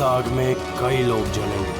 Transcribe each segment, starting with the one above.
इस आग में कई लोग जलेंगे।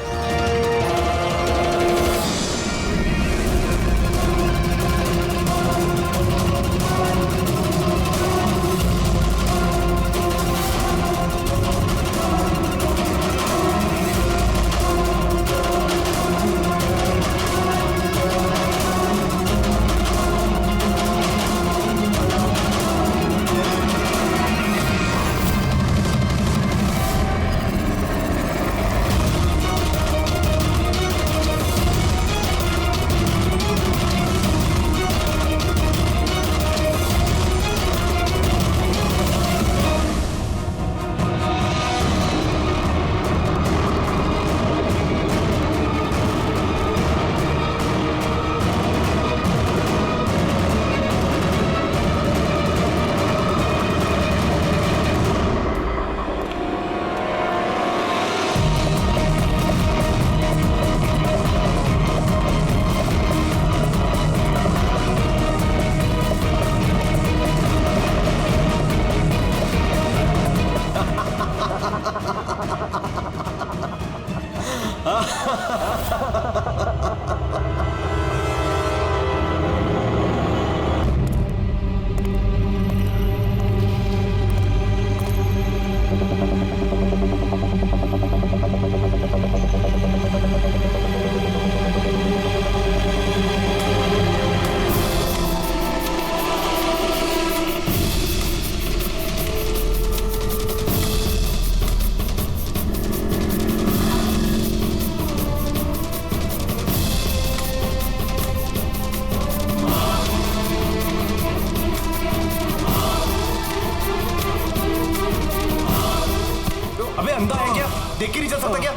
देख के नहीं जा सकता क्या?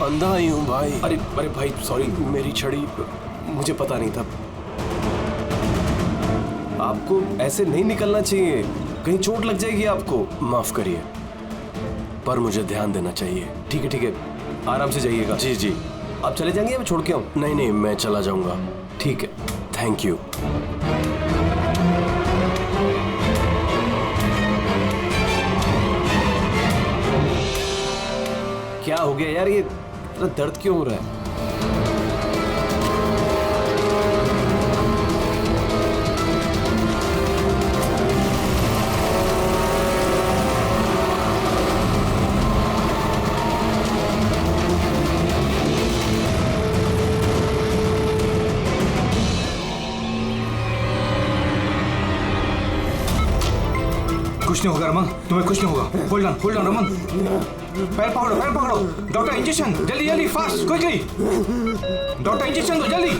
अंधा ही हूँ भाई। अरे भाई सॉरी, मेरी छड़ी मुझे पता नहीं था। आपको ऐसे नहीं निकलना चाहिए, कहीं चोट लग जाएगी आपको। माफ करिए, पर मुझे ध्यान देना चाहिए। ठीक है, आराम से जाइएगा। जी जी। आप चले जाएंगे या मैं छोड़ के आऊं? नहीं, मैं चला जाऊंगा। ठीक है, थैंक यू। क्या हो गया यार, ये इतना दर्द क्यों हो रहा है? कुछ नहीं होगा रमन, तुम्हें कुछ नहीं होगा। होल्ड ऑन रमन, पैर पकड़ो। डॉक्टर इंजेक्शन, जल्दी फास्ट, क्विकली। डॉक्टर इंजेक्शन दो जल्दी।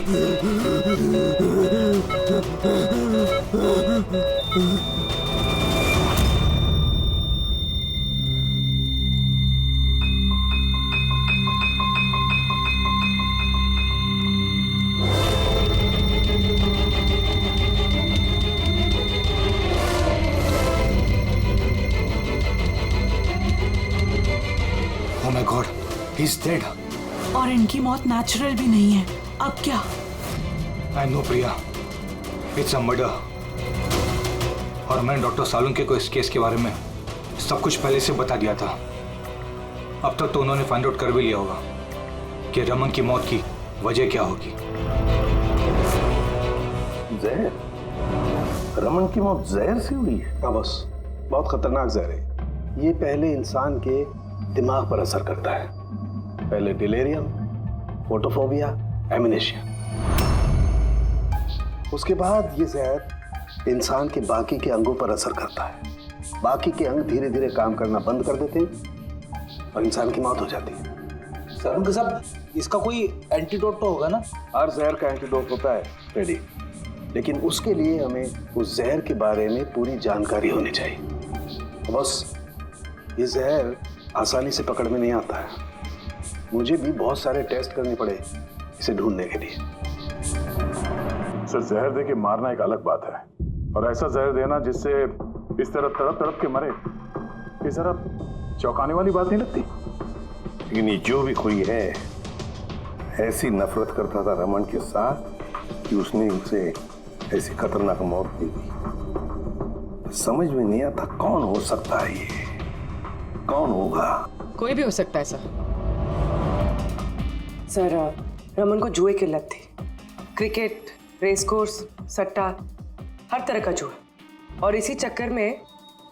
Oh my God, he's dead. और इनकी मौत नेचुरल भी नहीं है। अब क्या? I know Priya, it's a murder. और मैंने डॉक्टर सालुंके को इस केस के बारे में सब कुछ पहले से बता दिया था। अब तक तो उन्होंने फाइंड आउट कर भी लिया होगा कि रमन की मौत की वजह क्या होगी। जहर? रमन की मौत जहर से हुई है? हाँ बस, बहुत खतरनाक जहर है। ये पहले इंसान के दिमाग पर असर करता है। पहले डिलेरियम, फोटोफोबिया, एमनेशिया। उसके बाद ये जहर इंसान के बाकी के अंगों पर असर करता है। बाकी के अंग धीरे धीरे काम करना बंद कर देते हैं और इंसान की मौत हो जाती है। सर साहब, इसका कोई एंटीडोट तो होगा ना? हर जहर का एंटीडोट होता है रेडी, लेकिन उसके लिए हमें उस जहर के बारे में पूरी जानकारी होनी चाहिए। बस ये जहर आसानी से पकड़ में नहीं आता है। मुझे भी बहुत सारे टेस्ट करने पड़े इसे ढूंढने के लिए। सर, जहर दे के मारना एक अलग बात है, और ऐसा जहर देना जिससे इस तरह तड़प तड़प के मरे, ये जरा चौंकाने वाली बात नहीं लगती? लेकिन ये जो भी कोई है, ऐसी नफरत करता था रमन के साथ कि उसने उसे ऐसी खतरनाक मौत दी थी। समझ में नहीं आता कौन हो सकता है ये, कौन होगा? कोई भी हो सकता है सर। सर रमन को जुए की लत थी। क्रिकेट, रेस कोर्स, सट्टा, हर तरह का जुआ। और इसी चक्कर में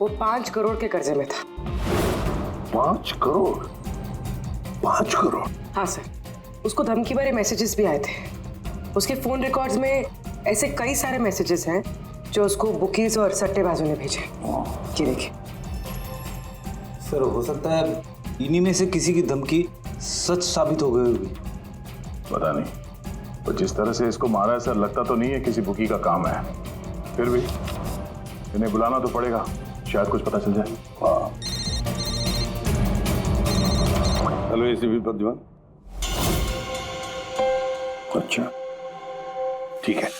वो 5 करोड़ के कर्जे में था। 5 करोड़? 5 करोड़? हाँ सर, उसको धमकी भरे मैसेजेस भी आए थे। उसके फोन रिकॉर्ड्स में ऐसे कई सारे मैसेजेस हैं जो उसको बुकीज और सट्टेबाजों ने भेजे। ये देखिए सर, हो सकता है इन्हीं में से किसी की धमकी सच साबित हो गई होगी। पता नहीं, तो जिस तरह से इसको मारा है सर, लगता तो नहीं है किसी बुकी का काम है। फिर भी इन्हें बुलाना तो पड़ेगा, शायद कुछ पता चल जाए। हाँ। Hello ACP Pradyuman. अच्छा ठीक है।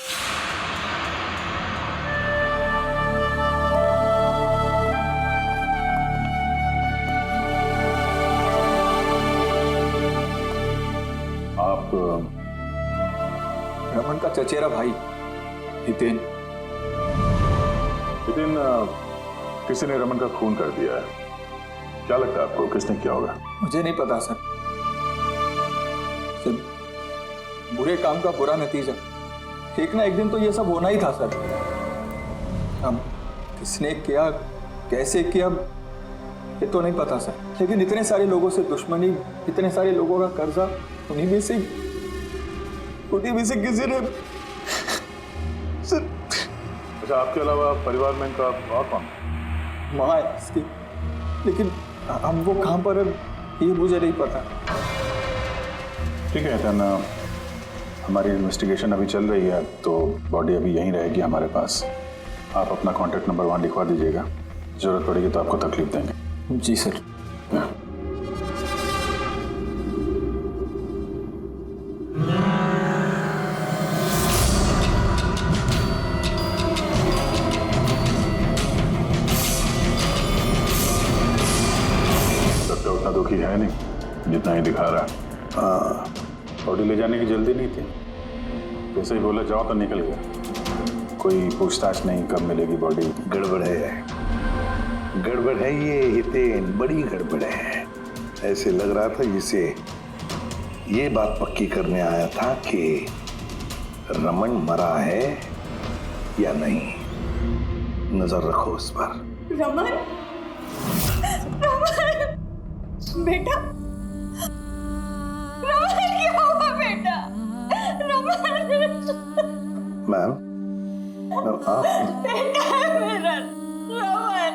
आप रमन का चचेरा भाई हितेन। हितेन, किसी ने रमन का खून कर दिया है। क्या लगता है आपको किसने किया होगा? मुझे नहीं पता सर। बुरे काम का बुरा नतीजा। एक ना एक दिन तो ये सब होना ही था सर। अब किसने किया, कैसे किया, ये तो नहीं पता सर। लेकिन इतने सारे लोगों से दुश्मनी, इतने सारे लोगों का कर्जा, उन्हीं में से किसी ने सर। अच्छा, आपके अलावा परिवार में इनका और कौन? माँ है इसकी, लेकिन हम वो कहाँ पर है ये मुझे नहीं पता। ठीक है हितेन, हमारी इन्वेस्टिगेशन अभी चल रही है, तो बॉडी अभी यहीं रहेगी हमारे पास। आप अपना कॉन्टैक्ट नंबर वहाँ लिखवा दीजिएगा, जरूरत पड़ेगी तो आपको तकलीफ देंगे। जी सर। लगता उतना दुखी है नहीं जितना ही दिखा रहा है। हाँ, बॉडी ले जाने की जल्दी नहीं थी, जैसे ही बोला जाओ तो निकल गया। कोई पूछताछ नहीं कब मिलेगी बॉडी। गड़बड़ है ये हितेन, बड़ी गड़बड़ है। ऐसे लग रहा था जिसे ये बात पक्की करने आया था कि रमन मरा है या नहीं। नजर रखो उस पर। रमन, रमन बेटा, रमन क्या हुआ बेटा? रमन, मैम आप बेटा है मेरा रमन।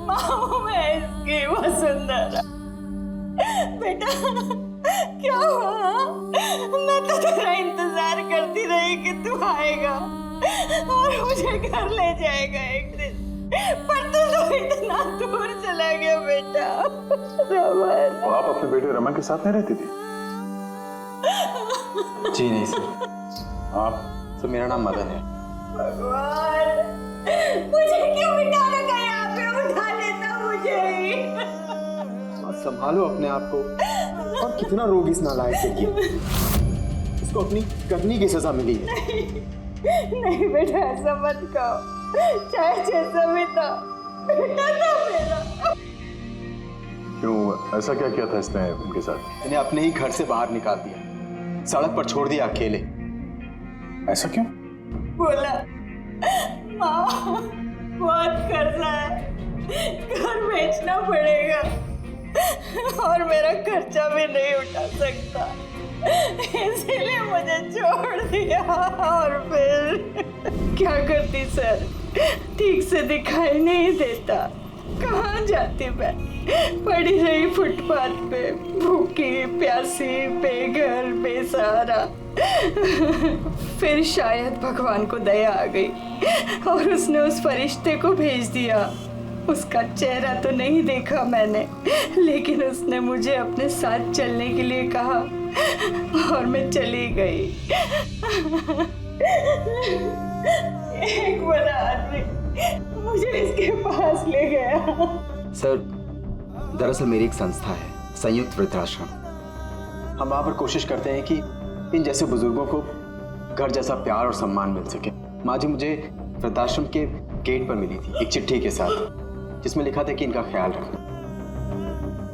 माँ मैं इसकी वसुंधरा। बेटा क्या हुआ? मैं तो तेरा इंतजार करती रही कि तू आएगा और मुझे घर ले जाएगा एक दिन, पर तू तो इतना दूर चला गया बेटा। रमन, तो आप अपने बेटे रमन के साथ नहीं रहती थी? जी नहीं सर। आप? सर मेरा नाम मदन है। भगवान, मुझे क्यों बिठा रखा है यहाँ पे? उठा लेता मुझे ही। संभालो अपने आप को। और कितना रोग इस नालायक के लिए। इसको अपनी करनी की सजा मिली है। नहीं बेटा, ऐसा मत कहो। चाहे जैसा भी था, बेटा था मेरा। क्यों, ऐसा क्या किया था इसने इनके साथ? इन्हें अपने ही घर से बाहर निकाल दिया, सड़क पर छोड़ दिया अकेले। ऐसा क्यों? बोला माँ बहुत कर्जा है, घर बेचना पड़ेगा और मेरा खर्चा भी नहीं उठा सकता, इसीलिए मुझे छोड़ दिया। और फिर क्या करती सर, ठीक से दिखाई नहीं देता। कहाँ जाती मैं? पड़ी रही फुटपाथ पे, भूखी प्यासी, बेघर बेसहारा। फिर शायद भगवान को दया आ गई और उसने उस फरिश्ते को भेज दिया। उसका चेहरा तो नहीं देखा मैंने, लेकिन उसने मुझे अपने साथ चलने के लिए कहा और मैं चली गई। एक बड़ा आदमी मुझे इसके पास ले गया। सर दरअसल मेरी एक संस्था है, संयुक्त वृद्धाश्रम। हम वहाँ पर कोशिश करते हैं कि इन जैसे बुजुर्गों को घर जैसा प्यार और सम्मान मिल सके। माँ जी मुझे वृद्धाश्रम के गेट पर मिली थी एक चिट्ठी के साथ, जिसमें लिखा था कि इनका ख्याल रखना।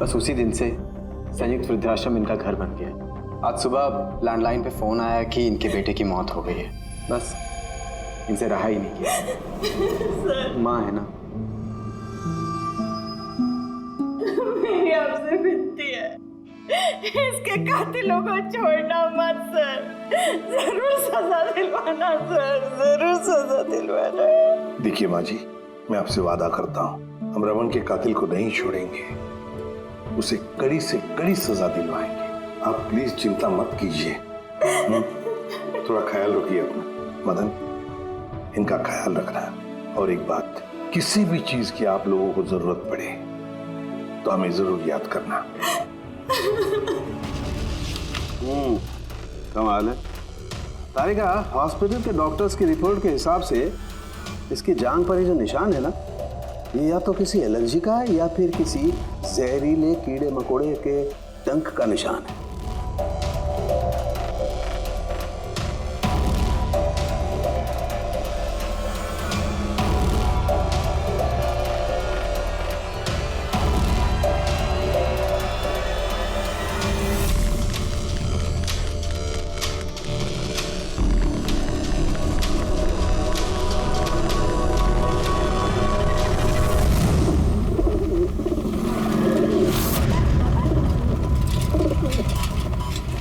बस उसी दिन से संयुक्त वृद्धाश्रम इनका घर बन गया। आज सुबह लैंडलाइन पे फोन आया कि इनके बेटे की मौत हो गई है। बस इनसे रहा ही नहीं किया। माँ है ना। मेरी आपसे विनती है, इसके कातिलों को छोड़ना मत सर। जरूर सजा दिलवाना सर, जरूर सजा दिलवाना। देखिए माँ जी, मैं आपसे वादा करता हूँ, हम रमन के कातिल को नहीं छोड़ेंगे, उसे कड़ी से कड़ी सजा दिलवाएंगे। आप प्लीज चिंता मत कीजिए। थोड़ा ख्याल रखिए अपना। मदन, इनका ख्याल रखना। और एक बात, किसी भी चीज की आप लोगों को जरूरत पड़े तो हमें जरूर याद करना। कमाल है तारिका। हॉस्पिटल के डॉक्टर्स की रिपोर्ट के हिसाब से इसकी जांघ पर ये जो निशान है ना, ये या तो किसी एलर्जी का है या फिर किसी जहरीले कीड़े मकोड़े के डंक का निशान है।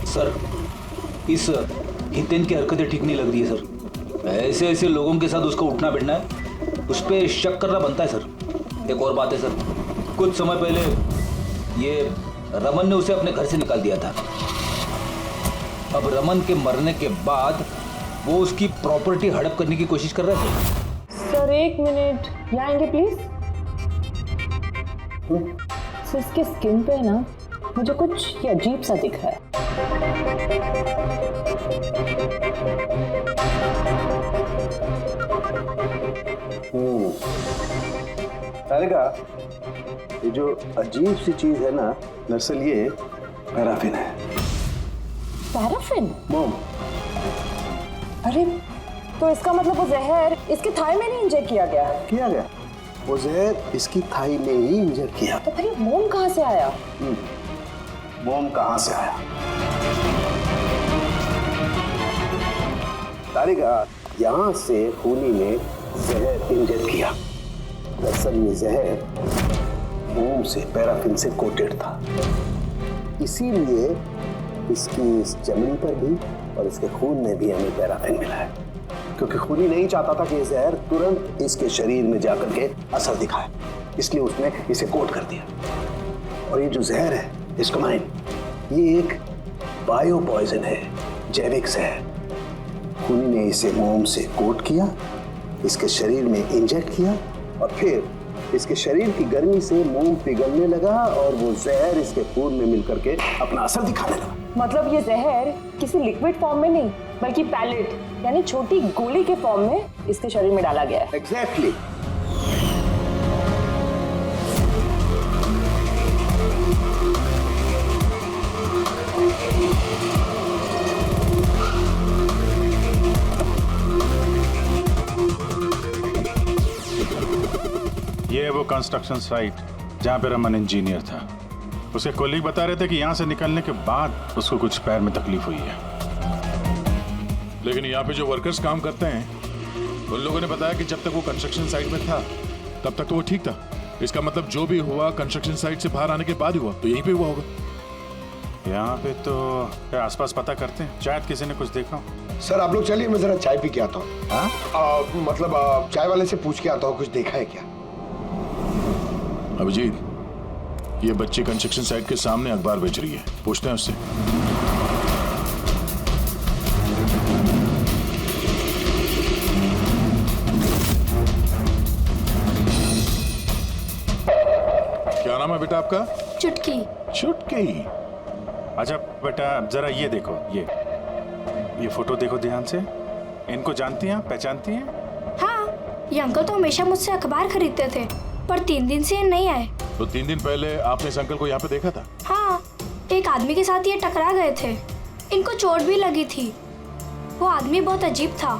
सर, इस हितेन की हरकतें ठीक नहीं लग रही है सर। ऐसे ऐसे लोगों के साथ उसका उठना बैठना है, उस पर शक करना बनता है सर। एक और बात है सर, कुछ समय पहले ये रमन ने उसे अपने घर से निकाल दिया था। अब रमन के मरने के बाद वो उसकी प्रॉपर्टी हड़प करने की कोशिश कर रहे थे। सर एक मिनट, यहाँ आएंगे प्लीज। सर इसके स्किन पे ना मुझे कुछ अजीब सा दिख रहा है। तारिका, ये जो अजीब सी चीज है ना, दरअसल ये पैराफिन है। पैराफिन? मोम। अरे तो इसका मतलब वो जहर इसके थाई में नहीं इंजेक्ट किया गया? किया गया। वो जहर इसकी थाई में ही इंजेक्ट किया। तो फिर ये मोम कहाँ से आया? मोम कहाँ से आया? तारिका, यहाँ से खूनी ने जहर इंजेक्ट किया। दरअसल ये जहर मोम से, पैराफिन से कोटेड था, इसीलिए इसकी इस चमड़ी पर भी और इसके खून में भी हमें पैराफिन मिला है। क्योंकि खूनी नहीं चाहता था कि ये जहर तुरंत इसके शरीर में जाकर के असर दिखाए, इसलिए उसने इसे कोट कर दिया। और ये जो जहर है, इसको माइन, ये एक बायो पॉइजन है, जैविक जहर। खूनी ने इसे मोम से कोट किया, इसके शरीर में इंजेक्ट किया और फिर इसके शरीर की गर्मी से मोम पिघलने लगा और वो जहर इसके खून में मिलकर के अपना असर दिखाने लगा। मतलब ये जहर किसी लिक्विड फॉर्म में नहीं बल्कि पैलेट यानी छोटी गोली के फॉर्म में इसके शरीर में डाला गया है। एग्जैक्टली। ये है वो कंस्ट्रक्शन साइट जहाँ पे रमन इंजीनियर था। उसके कोलीग बता रहे थे कि यहाँ से निकलने के बाद उसको कुछ पैर में तकलीफ हुई है। लेकिन यहाँ पे जो वर्कर्स काम करते हैं उन लोगों ने बताया कि जब तक वो कंस्ट्रक्शन साइट में था तब तक तो वो ठीक था। इसका मतलब जो भी हुआ कंस्ट्रक्शन साइट से बाहर आने के बाद हुआ, तो यहीं पे हुआ होगा। यहाँ पे तो आसपास पता करते हैं, शायद किसी ने कुछ देखा। सर आप लोग चलिए, मैं जरा चाय पी के आता हूँ। मतलब चाय वाले से पूछ के आता हूँ, कुछ देखा है क्या? अभिजीत, ये बच्ची कंस्ट्रक्शन साइट के सामने अखबार बेच रही है, पूछते हैं उससे। क्या नाम है बेटा आपका? चुटकी। चुटकी? अच्छा बेटा जरा ये देखो, ये फोटो देखो ध्यान से। इनको जानती हैं, पहचानती हैं? हाँ, ये अंकल तो हमेशा मुझसे अखबार खरीदते थे, पर 3 दिन से ये नहीं आए। तो 3 दिन पहले आपने इस अंकल को यहाँ पे देखा था? हाँ, एक आदमी के साथ ये टकरा गए थे, इनको चोट भी लगी थी। वो आदमी बहुत अजीब था।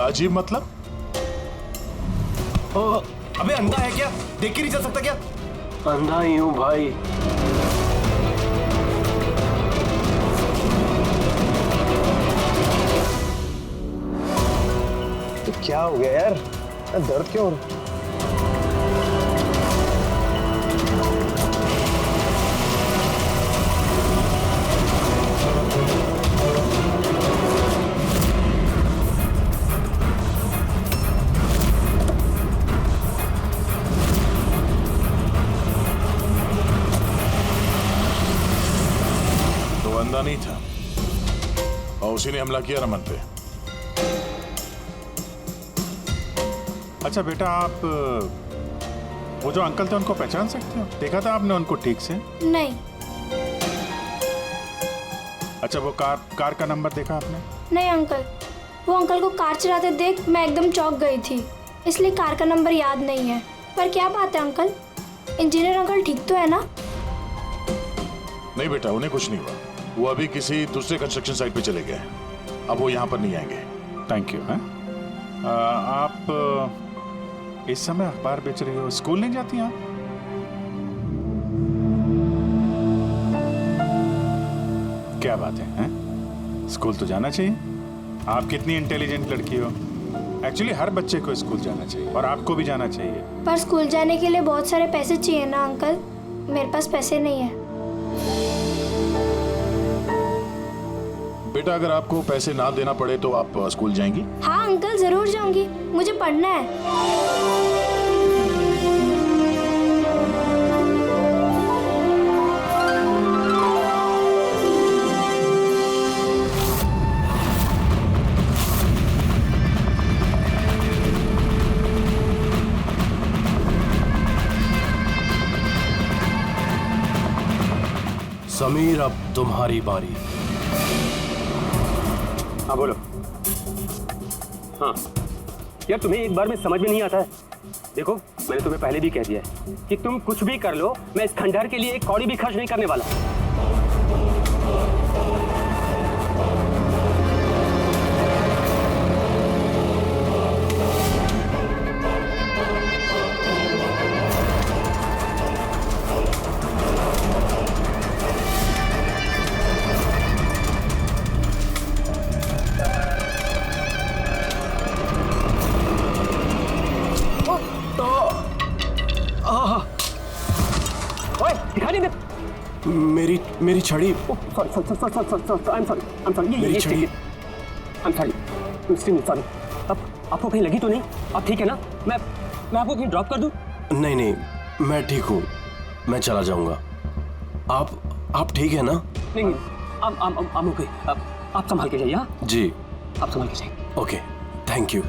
अजीब मतलब? अबे अंधा है क्या? देख के नहीं चल सकता क्या? अंधा ही हूं भाई। तो क्या हो गया यार, दर्द क्यों हो रहा है? तो अंधा नहीं था और उसी ने हमला किया रमन पे। अच्छा बेटा, आप वो जो अंकल थे उनको पहचान सकते हो? देखा था आपने उनको ठीक से? नहीं। अच्छा, वो कार का नंबर देखा आपने? नहीं अंकल, वो अंकल को कार चलाते देख मैं एकदम चौंक गई थी, इसलिए कार का नंबर याद नहीं है। पर क्या बात है अंकल, इंजीनियर अंकल ठीक तो है ना? नहीं बेटा, उन्हें कुछ नहीं हुआ। वो अभी किसी दूसरे कंस्ट्रक्शन साइट पे चले गए, अब वो यहाँ पर नहीं आएंगे। Thank you. आप इस समय अखबार बेच रही हो, स्कूल नहीं जाती आप? क्या बात है, हैं? स्कूल तो जाना चाहिए। आप कितनी इंटेलिजेंट लड़की हो। एक्चुअली हर बच्चे को स्कूल जाना चाहिए और आपको भी जाना चाहिए। पर स्कूल जाने के लिए बहुत सारे पैसे चाहिए ना अंकल, मेरे पास पैसे नहीं है। बेटा, अगर आपको पैसे ना देना पड़े तो आप स्कूल जाएंगी? हाँ अंकल, जरूर जाऊंगी, मुझे पढ़ना है। समीर, अब तुम्हारी बारी। हाँ बोलो। हाँ यार, तुम्हें एक बार में समझ में नहीं आता है। देखो, मैंने तुम्हें पहले भी कह दिया है कि तुम कुछ भी कर लो, मैं इस खंडहर के लिए एक कौड़ी भी खर्च नहीं करने वाला। मेरी छड़ी। अब आपको कहीं लगी तो नहीं? आप ठीक है ना? मैं आपको कहीं ड्रॉप कर दूं? नहीं नहीं, मैं ठीक हूँ, मैं चला जाऊंगा। आप ठीक है ना? नहीं, I'm okay। आप संभाल के जाइए। हाँ जी, आप संभाल के जाइए। Okay, thank you.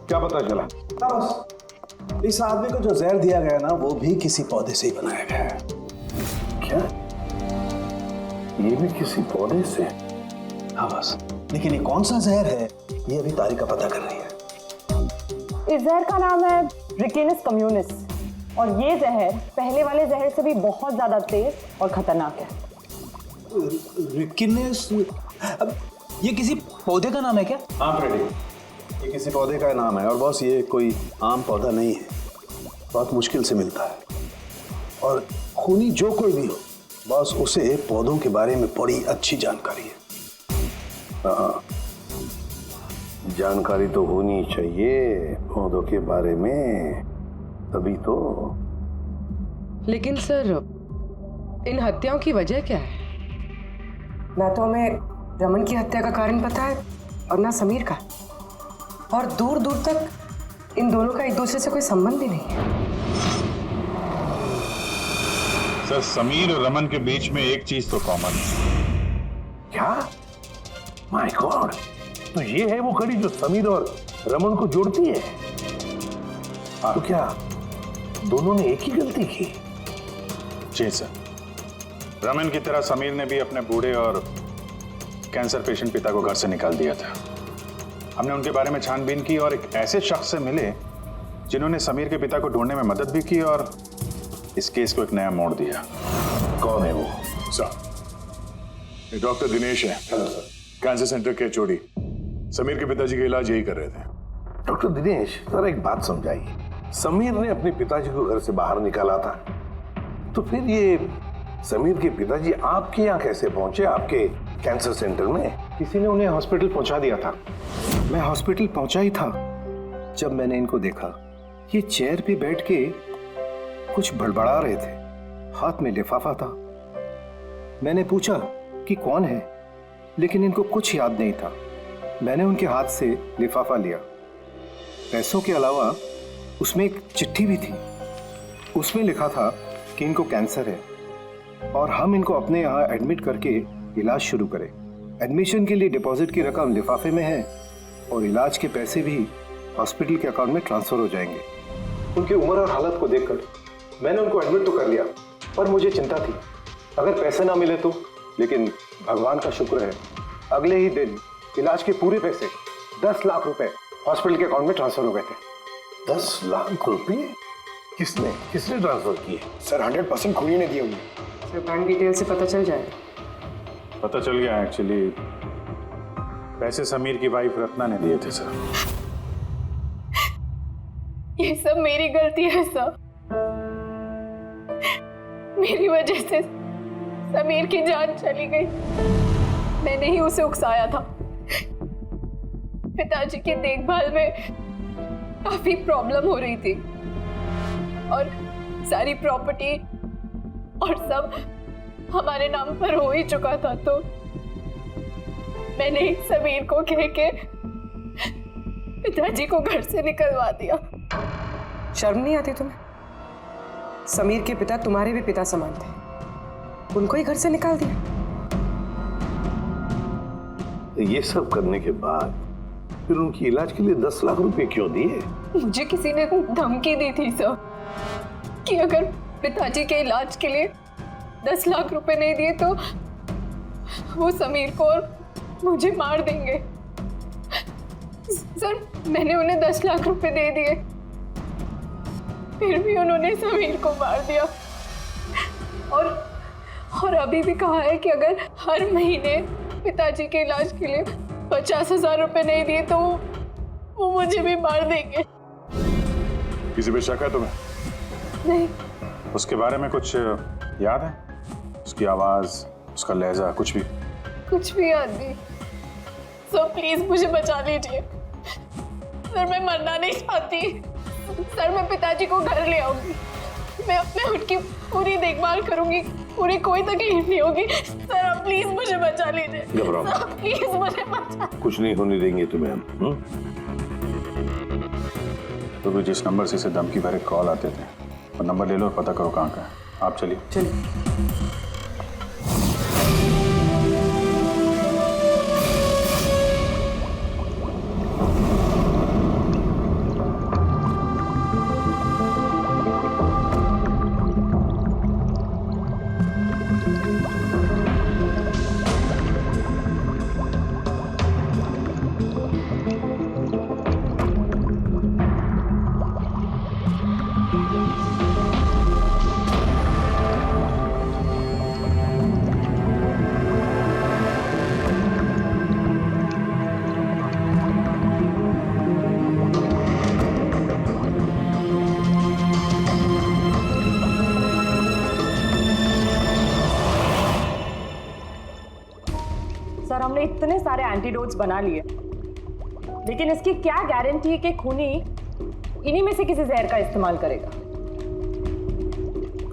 क्या पता चला? बस इस आदमी को जो जहर दिया गया ना, वो भी किसी पौधे से ही बनाया गया है। क्या? ये भी किसी पौधे से? हाँ बस, लेकिन ये कौन सा जहर है, ये अभी तारिका पता कर रही है। इस जहर का नाम है रिकिनस कम्युनिस, और ये जहर पहले वाले जहर से भी बहुत ज्यादा तेज और खतरनाक है। रिकिनस? अब ये किसी पौधे का नाम है क्या? हाँ फ्रेडी, ये किसी पौधे का नाम है। और बॉस, ये कोई आम पौधा नहीं है, बहुत मुश्किल से मिलता है। और खूनी जो कोई भी हो बॉस, उसे पौधों के बारे में बड़ी अच्छी जानकारी है। हाँ, जानकारी तो होनी चाहिए पौधों के बारे में, तभी तो लेकिन सर, इन हत्याओं की वजह क्या है? ना तो हमें रमन की हत्या का कारण पता है और ना समीर का, और दूर दूर तक इन दोनों का एक दूसरे से कोई संबंध ही नहीं है। सर, समीर और रमन के बीच में एक चीज तो कॉमन है। क्या? माय गॉड, तो ये है वो कड़ी जो समीर और रमन को जोड़ती है। तो क्या दोनों ने एक ही गलती की? जी सर, रमन की तरह समीर ने भी अपने बूढ़े और कैंसर पेशेंट पिता को घर से निकाल दिया था। हमने उनके बारे में छानबीन की और एक ऐसे शख्स से मिले जिन्होंने समीर के पिता को ढूंढने में मदद भी की और इस केस को एक नया मोड़ दिया। कौन है वो? सर, ये डॉक्टर दिनेश है। Hello sir. कैंसर सेंटर के चोरी। समीर के पिताजी का इलाज यही कर रहे थे। डॉक्टर दिनेश, जरा एक बात समझाइए। समीर ने अपने पिताजी को घर से बाहर निकाला था, तो फिर ये समीर के पिताजी आपके यहाँ कैसे पहुंचे, आपके कैंसर सेंटर में? किसी ने उन्हें हॉस्पिटल पहुंचा दिया था। मैं हॉस्पिटल पहुंचा ही था जब मैंने इनको देखा। ये चेयर पे बैठ के कुछ बड़बड़ा रहे थे, हाथ में लिफाफा था। मैंने पूछा कि कौन है, लेकिन इनको कुछ याद नहीं था। मैंने उनके हाथ से लिफाफा लिया। पैसों के अलावा उसमें एक चिट्ठी भी थी। उसमें लिखा था कि इनको कैंसर है और हम इनको अपने यहाँ एडमिट करके इलाज शुरू करें। एडमिशन के लिए डिपॉजिट की रकम लिफाफे में है और इलाज के पैसे भी हॉस्पिटल के अकाउंट में ट्रांसफर हो जाएंगे। उनकी उम्र और हालत को देखकर मैंने उनको एडमिट तो कर लिया, पर मुझे चिंता थी अगर पैसे ना मिले तो। लेकिन भगवान का शुक्र है, अगले ही दिन इलाज के पूरे पैसे 10 लाख रुपए हॉस्पिटल के अकाउंट में ट्रांसफर हो गए थे। 10 लाख रुपए? किसने ट्रांसफर किए? सर 100% खूनी ने दिए होंगे। सर, बैंक डिटेल से पता चल जाए। पता चल गया, एक्चुअली पैसे समीर की वाइफ रत्ना ने दिए थे सर। ये सब मेरी गलती है सर। मेरी वजह से समीर की जान चली गई। मैंने ही उसे उकसाया था। पिताजी की देखभाल में काफी प्रॉब्लम हो रही थी और सारी प्रॉपर्टी और सब हमारे नाम पर हो ही चुका था, तो मैंने ही समीर को कह के पिताजी को घर से निकलवा दिया। शर्म नहीं आती तुम्हें? समीर के पिता तुम्हारे भी पिता समान थे, उनको ही घर से निकाल दिया। ये सब करने के बाद फिर उनकी इलाज के लिए 10 लाख रुपए क्यों दिए? मुझे किसी ने धमकी दी थी सर कि अगर पिताजी के इलाज के लिए 10 लाख रुपए नहीं दिए तो वो समीर को और मुझे मार देंगे। सर, मैंने उन्हें 10 लाख रुपए दे दिए, फिर भी उन्होंने समीर को मार दिया। और अभी भी कहा है कि अगर हर महीने पिताजी के इलाज के लिए 50,000 रुपए नहीं दिए तो वो मुझे भी मार देंगे। किसी पे शक है तुम्हें? नहीं। उसके बारे में कुछ याद है? उसकी आवाज, उसका लहजा, कुछ भी? कुछ भी याद नहीं। सर प्लीज मुझे बचा लीजिए। सर मैं मरना नहीं चाहती। सर मैं पिताजी को घर ले आऊंगी, मैं अपने उनकी पूरी देखभाल करूंगी, पूरी कोई तकलीफ नहीं होगी। सर आप प्लीज मुझे बचा लीजिए। घबराओ मत। सर प्लीज मुझे बचा। कुछ नहीं होने देंगे तुम्हें हम। तो भी जिस नंबर से इसे धमकी भरे कॉल आते थे, वो नंबर ले लो और पता करो कहाँ का है। आप चलिए। सर हमने इतने सारे एंटीडोट्स बना लिए, लेकिन इसकी क्या गारंटी है कि खूनी इन्हीं में से किसी जहर का इस्तेमाल करेगा?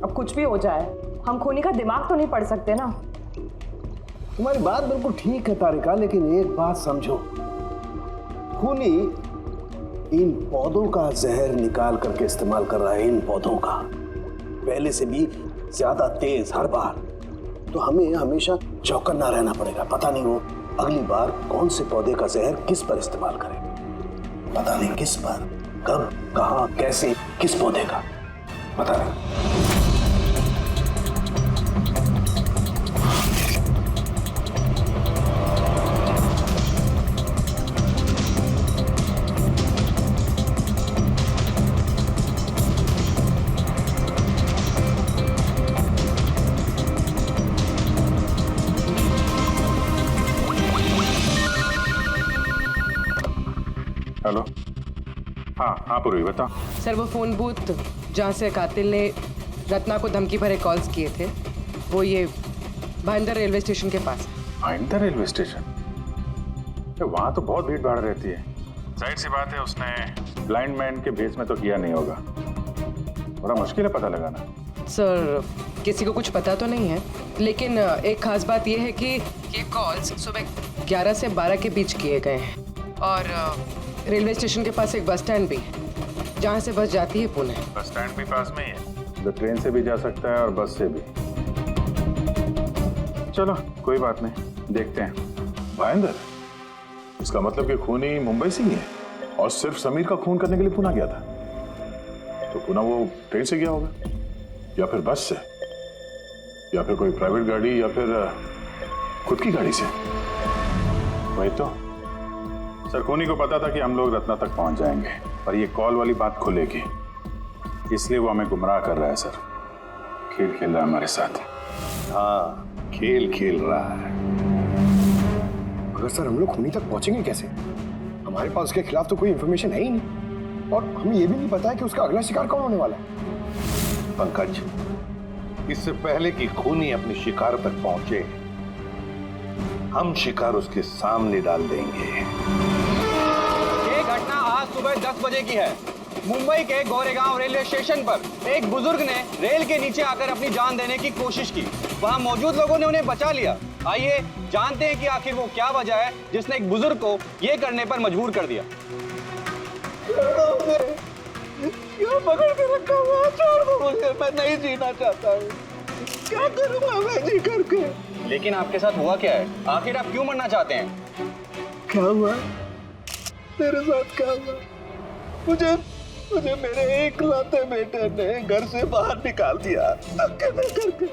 अब कुछ भी हो जाए, हम खूनी का दिमाग तो नहीं पढ़ सकते ना। तुम्हारी बात बिल्कुल ठीक है तारिका, लेकिन एक बात समझो, खूनी इन पौधों का जहर निकाल करके इस्तेमाल कर रहा है, इन पौधों का पहले से भी ज्यादा तेज हर बार। तो हमें हमेशा चौकन्ना रहना पड़ेगा। पता नहीं वो अगली बार कौन से पौधे का जहर किस पर इस्तेमाल करेगा, पता नहीं किस पर, कब, कहां, कैसे, किस पौधे का, पता नहीं। हेलो। हाँ पूर्वी बता। सर वो फोन बूथ जहाँ से कातिल ने रत्ना को धमकी भरे कॉल्स किए थे, वो ये भाईंदर रेलवे स्टेशन के पास। Bhayandar railway station? वहाँ तो बहुत भीड़ भाड़ रहती है। जाहिर सी बात है उसने ब्लाइंड मैन के भेस में तो किया नहीं होगा। बड़ा मुश्किल है पता लगाना। सर किसी को कुछ पता तो नहीं है, लेकिन एक खास बात यह है कि ये कॉल्स सुबह 11 से 12 के बीच किए गए हैं और रेलवे स्टेशन के पास एक बस स्टैंड भी है जहाँ से बस जाती है पुणे। बस स्टैंड भी पास में ही है, तो ट्रेन से भी जा सकता है और बस से भी। चलो कोई बात नहीं, देखते हैं। भाईंदर, इसका मतलब कि खूनी मुंबई से ही है और सिर्फ समीर का खून करने के लिए पुणे गया था। तो पुणे वो ट्रेन से गया होगा या फिर बस से या फिर कोई प्राइवेट गाड़ी या फिर खुद की गाड़ी से। वही तो सर, खूनी को पता था कि हम लोग रत्ना तक पहुंच जाएंगे, पर ये कॉल वाली बात खुलेगी, इसलिए वो हमें गुमराह कर रहा है सर। खेल खेल रहा है हमारे साथ। हाँ, खेल खेल रहा है। मगर सर हम लोग खूनी तक पहुंचेंगे कैसे? हमारे पास उसके खिलाफ तो कोई इंफॉर्मेशन है ही नहीं और हमें यह भी नहीं पता है कि उसका अगला शिकार कौन होने वाला है। पंकज, इससे पहले कि खूनी अपनी शिकार तक पहुंचे, हम शिकार उसके सामने डाल देंगे। ये घटना आज सुबह 10 बजे की है। मुंबई के गोरेगांव रेलवे स्टेशन पर एक बुजुर्ग ने रेल के नीचे आकर अपनी जान देने की कोशिश की। वहां मौजूद लोगों ने उन्हें बचा लिया। आइए जानते हैं कि आखिर वो क्या वजह है जिसने एक बुजुर्ग को ये करने पर मजबूर कर दिया। क्यों पकड़ के रखा हुआ? छोड़ दो मुझे, मैं नहीं जीना चाहता हूँ। क्या करूँगा मैं जी करके? लेकिन आपके साथ हुआ क्या है? आखिर आप क्यों मरना चाहते हैं? क्या हुआ? तेरे साथ क्या हुआ? मुझे मेरे एकलौते बेटे ने घर से बाहर निकाल दिया धक्के दे करके।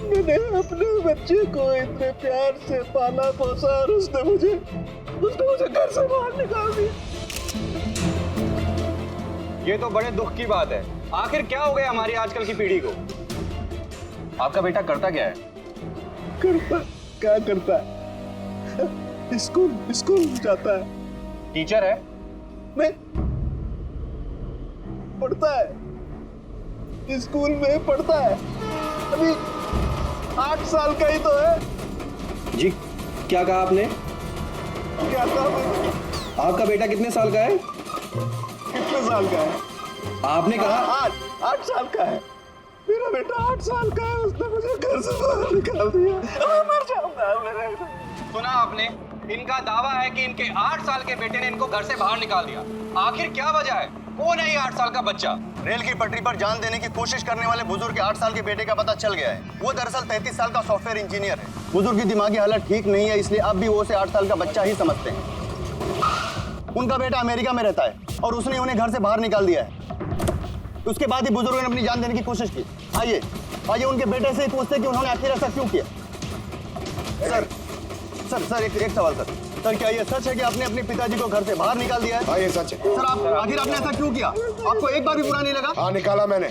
मैंने अपने बच्चे को इतने प्यार से पाला पोसा और उसने मुझे घर से बाहर निकाल दिया। ये तो बड़े दुख की बात है। आखिर क्या हो गया हमारी आजकल की पीढ़ी को? आपका बेटा करता क्या है? क्या करता है? स्कूल जाता है। टीचर है? नहीं, पढ़ता है, स्कूल में पढ़ता है। अभी 8 साल का ही तो है। जी क्या कहा आपने? क्या कहा? आपका बेटा कितने साल का है? कितने साल का है? आपने कहा 8 साल का है। मेरा बेटा 8 साल का है, उसने मुझे घर से बाहर निकाल दिया। मैं मर जाऊंगा मेरे। सुना आपने? इनका दावा है कि इनके 8 साल के बेटे ने इनको घर से बाहर निकाल दिया। आखिर क्या वजह है? कौन है ये 8 साल का बच्चा? रेल की पटरी पर जान देने की कोशिश करने वाले बुजुर्ग के 8 साल के बेटे का पता चल गया है। वो दरअसल 33 साल का सॉफ्टवेयर इंजीनियर है। बुजुर्ग की दिमागी हालत ठीक नहीं है, इसलिए अब भी वो उसे 8 साल का बच्चा ही समझते हैं। उनका बेटा अमेरिका में रहता है और उसने उन्हें घर से बाहर निकाल दिया है। उसके बाद ही बुजुर्गों ने अपनी जान देने की कोशिश की। आइए उनके बेटे से ही पूछते हैं कि उन्होंने आखिर ऐसा क्यों किया। सर एक सवाल सर, क्या ये सच है कि आपने अपने पिताजी को घर से बाहर निकाल दिया है? हाँ ये सच है। सर आखिर आपने ऐसा क्यों किया? आपको एक बार भी बुरा नहीं लगा? हाँ निकाला मैंने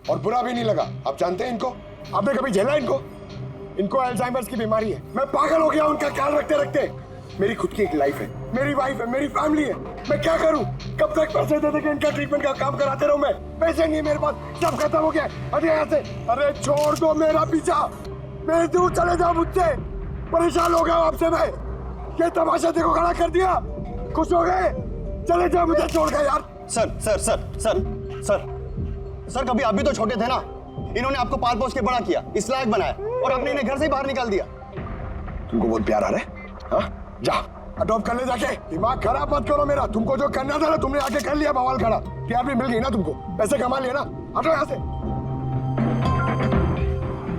और बुरा भी नहीं लगा। आप जानते हैं इनको? आपने कभी झेला इनको अल्जाइमर्स की बीमारी है। मैं पागल हो गया उनका ख्याल रखते रखते। मेरी खुद की एक लाइफ है, मेरी वाइफ है, मेरी फैमिली है। मैं क्या करूं? कब तक पैसे दे के इनका ट्रीटमेंट का काम कराते रहूं मैं? पैसे नहीं मेरे पास, सब खत्म हो गया। अरे यहाँ से, अरे छोड़ दो मेरा पीछा, मैं दूर चले जाओ मुझसे। परेशान हो गया आपसे मैं। ये तमाशा देखो खड़ा कर दिया। खुश हो गए? चले जाओ, मुझे छोड़ गए यार। सर कभी आप भी तो छोटे थे ना। इन्होंने आपको पाल पोस के बड़ा किया, इस लायक बनाया और आपने इन्हें घर से ही बाहर निकाल दिया। तुमको बहुत प्यार आ रहा है? हाँ, जा अडॉप्ट कर ले जाके। दिमाग खराब मत करो मेरा। तुमको जो करना था ना तुमने आके कर लिया, बवाल खड़ा। टीआरपी मिल गई ना तुमको, पैसे कमा लिए ना, हटो यहाँ से।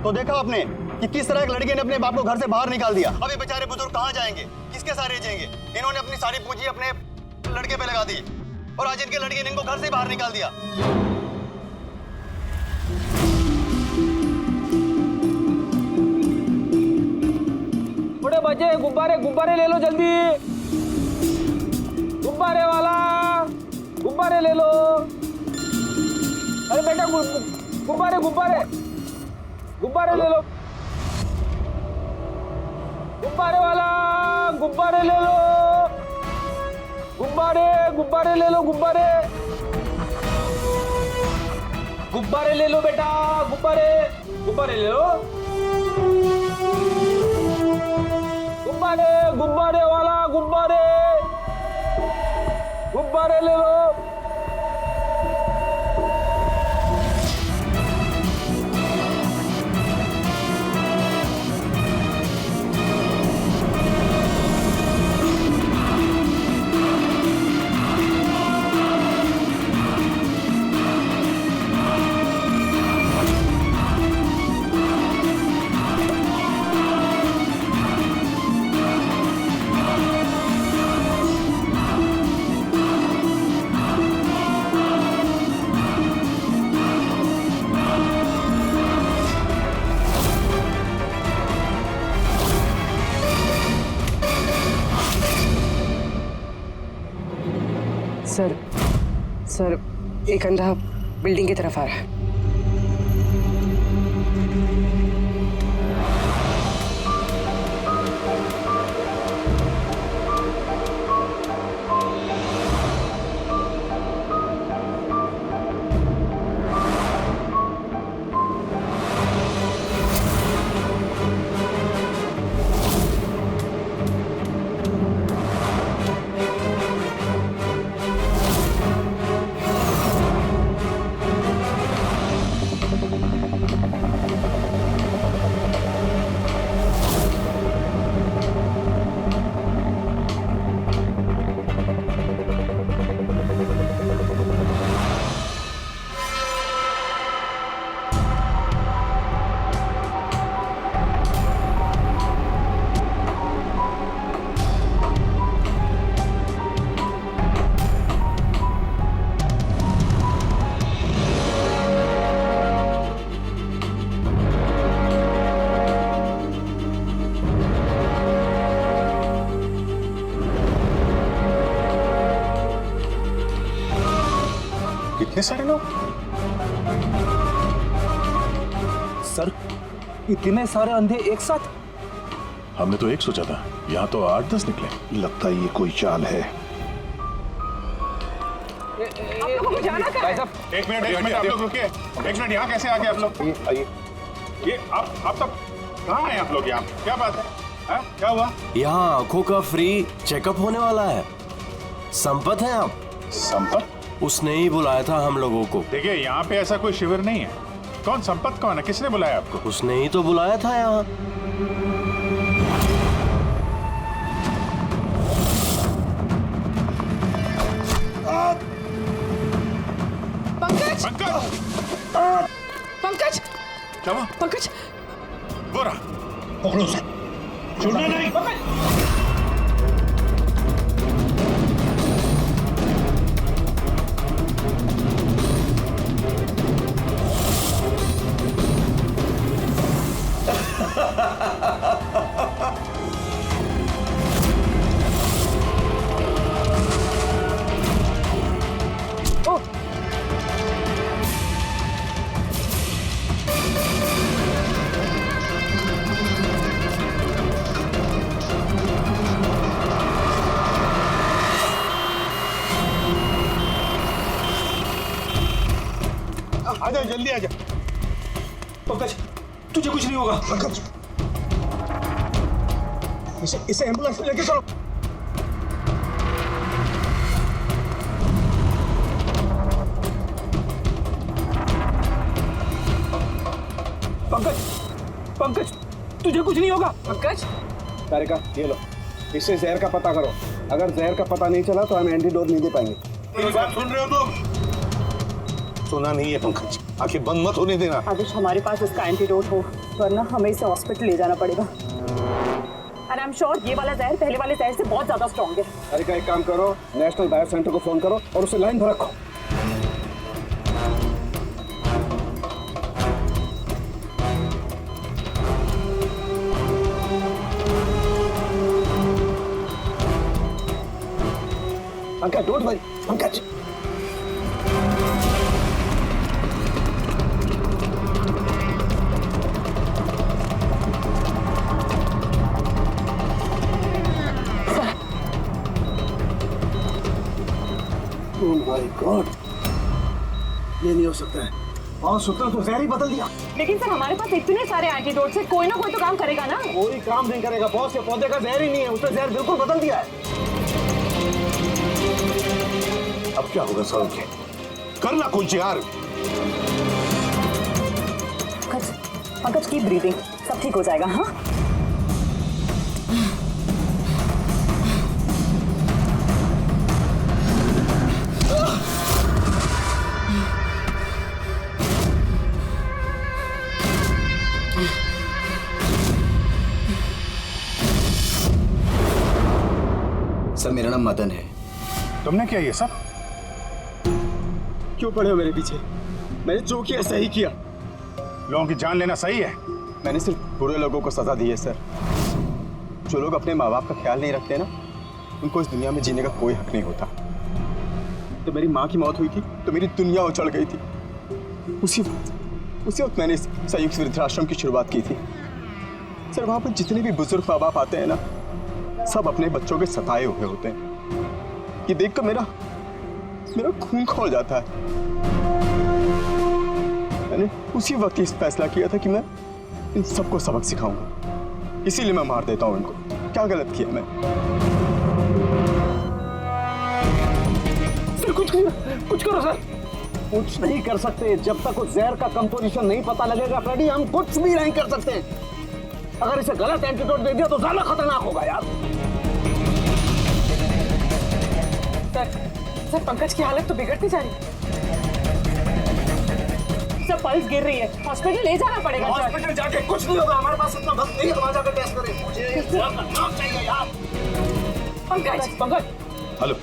तो देखा आपने कि किस तरह एक लड़के ने अपने बाप को घर से बाहर निकाल दिया। अभी बेचारे बुजुर्ग कहाँ जाएंगे, किसके सारे जिएंगे? इन्होंने अपनी सारी पूंजी अपने लड़के पे लगा दी और आज इनके लड़के ने इनको घर से बाहर निकाल दिया। बड़े बच्चे गुब्बारे गुब्बारे ले लो जल्दी, गुब्बारे वाला गुब्बारे ले लो। अरे बेटा गुब्बारे गुब्बारे गुब्बारे ले लो, गुब्बारे वाला गुब्बारे ले लो, गुब्बारे गुब्बारे ले लो, गुब्बारे गुब्बारे ले लो बेटा, गुब्बारे गुब्बारे ले लो, गुब्बारे गुब्बारे वाला गुब्बारे गुब्बारे ले लो। सर एक अंधा बिल्डिंग की तरफ आ रहा है। कितने सारे लोग? सर इतने सारे अंधे एक साथ? हमने तो एक सोचा था, यहाँ तो 8-10 निकले। लगता है ये कोई चाल है। एक मिनट आप लोग रुकिए। एक मिनट, यहाँ कैसे आ गए आप लोग? ये आप सब कहाँ हैं आप लोग? यहाँ क्या बात है? हाँ? क्या हुआ? यहाँ आंखों का फ्री चेकअप होने वाला है। संपत है आप? संपत? उसने ही बुलाया था हम लोगों को। देखिए यहाँ पे ऐसा कोई शिविर नहीं है। कौन संपत कौन है? किसने बुलाया आपको? उसने ही तो बुलाया था यहाँ। पंकज पंकज पंकज क्या हुआ? पंकज बोरा पकड़ो उसे, छोड़ना नहीं। आजा, जल्दी आजा। पंकज तुझे कुछ नहीं होगा। पंकज इसे एम्बुलेंस में लेके चलो। पंकज तुझे कुछ नहीं होगा। पंकज तारिका ये लो, इससे जहर का पता करो। अगर जहर का पता नहीं चला तो हम एंटीडोट नहीं दे पाएंगे। मेरी बात सुन रहे हो तुम? सुना नहीं है पंकज, आंखें बंद मत होने देना। आदिश हमारे पास इसका एंटीडोट हो, वरना हमें इसे हॉस्पिटल ले जाना पड़ेगा। एंड आई एम श्योर ये वाला जहर पहले वाले जहर से बहुत ज्यादा स्ट्रॉन्ग है। तारिका एक काम करो, नेशनल बायो सेंटर को फोन करो और उसे लाइन पर रखो। Pankaj don't worry, Pankaj oh my God, ये नहीं हो सकता है। और सूत्र तो जहर ही बदल दिया। लेकिन सर हमारे पास इतने सारे एंटीडोट्स हैं, कोई ना कोई तो काम करेगा ना। कोई काम नहीं करेगा बॉस, ये पौधे का जहर ही नहीं है, उसने जहर बिल्कुल बदल दिया है। अब क्या होगा सर? करना कुछ यार। पंकज कीप ब्रीदिंग, सब ठीक हो जाएगा। हाँ सर मेरा नाम मदन है। तुमने क्या ये सब? क्यों पड़े हो मेरे पीछे? मैंने जो किया सही किया। लोगों की जान लेना सही है? मैंने सिर्फ बुरे लोगों को सजा दी है सर। जो लोग अपने माँ बाप का ख्याल नहीं रखते ना, उनको इस दुनिया में जीने का कोई हक नहीं होता। तो मेरी माँ की मौत हुई थी तो मेरी दुनिया उछल गई थी। उसी वक्त मैंने इस संयुक्त वृद्धाश्रम की शुरुआत की थी। सर वहाँ पर जितने भी बुजुर्ग माँ बाप आते हैं ना, सब अपने बच्चों के सताए हुए होते हैं। ये देखकर मेरा खून खौल जाता है। मैंने उसी वक्त इस फैसला किया था कि मैं इन सबको सबक सिखाऊंगा, इसीलिए मैं मार देता हूं इनको। क्या गलत किया मैं? सर कुछ करो सर। कुछ नहीं कर सकते जब तक उस जहर का कंपोजिशन नहीं पता लगेगा फ्रेडी, हम कुछ भी नहीं कर सकते। अगर इसे गलत एंटीडोट दे दिया तो ज्यादा खतरनाक होगा यार। सर पंकज की हालत तो बिगड़ती जा रही है। सर पल्स गिर रही है, हॉस्पिटल ले जाना पड़ेगा। हॉस्पिटल जाके कुछ नहीं होगा, हमारे पास इतना वक्त नहीं है तुम्हारा जाकर टेस्ट करें। मुझे नाम चाहिए यार। पंकज हेलो।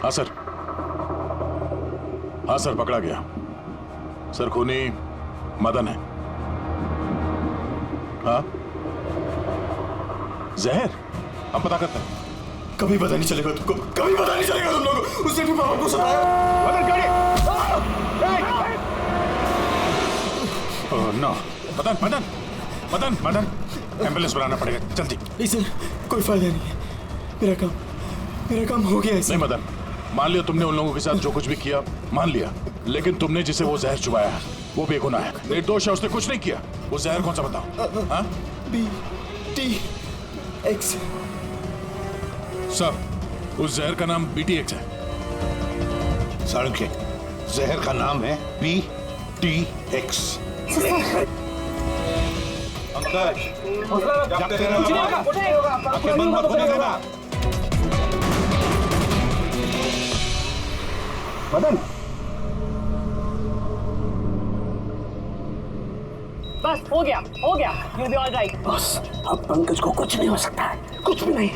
हाँ सर, हाँ सर पकड़ा गया। सर खूनी मदन है। हाँ जहर हम पता करते हैं। कभी पता नहीं चलेगा तुमको, कभी पता नहीं चलेगा तुम लोगों को। उसने भी पापा को सताया। मदन गाड़ी। Oh no. मदन एम्बुलेंस बुलाना पड़ेगा जल्दी। नहीं सर कोई फायदा नहीं है, मेरा काम हो गया है। नहीं मदन, मान लिया तुमने उन लोगों के साथ जो कुछ भी किया, मान लिया, लेकिन तुमने जिसे वो जहर चुबाया है वो बेगुनाह है, निर्दोष है, उसने कुछ नहीं किया। वो जहर कौन सा बताओ? हाँ BTX। सर उस जहर का नाम BTX है। साळुंखे, जहर का नाम है BTX। पंकज, जब तेरा आंखें बंद मत होने देना। मदन बस हो गया, you'll be all right। बस अब पंकज को कुछ नहीं हो सकता है, कुछ भी नहीं।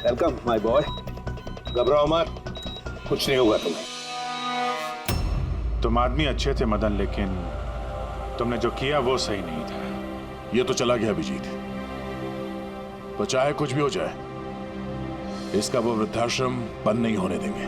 Welcome my boy. घबराओ मत, कुछ नहीं होगा तुम्हें। तुम आदमी अच्छे थे मदन, लेकिन तुमने जो किया वो सही नहीं था। ये तो चला गया अभिजीत, तो चाहे कुछ भी हो जाए इसका वो वृद्धाश्रम बंद नहीं होने देंगे।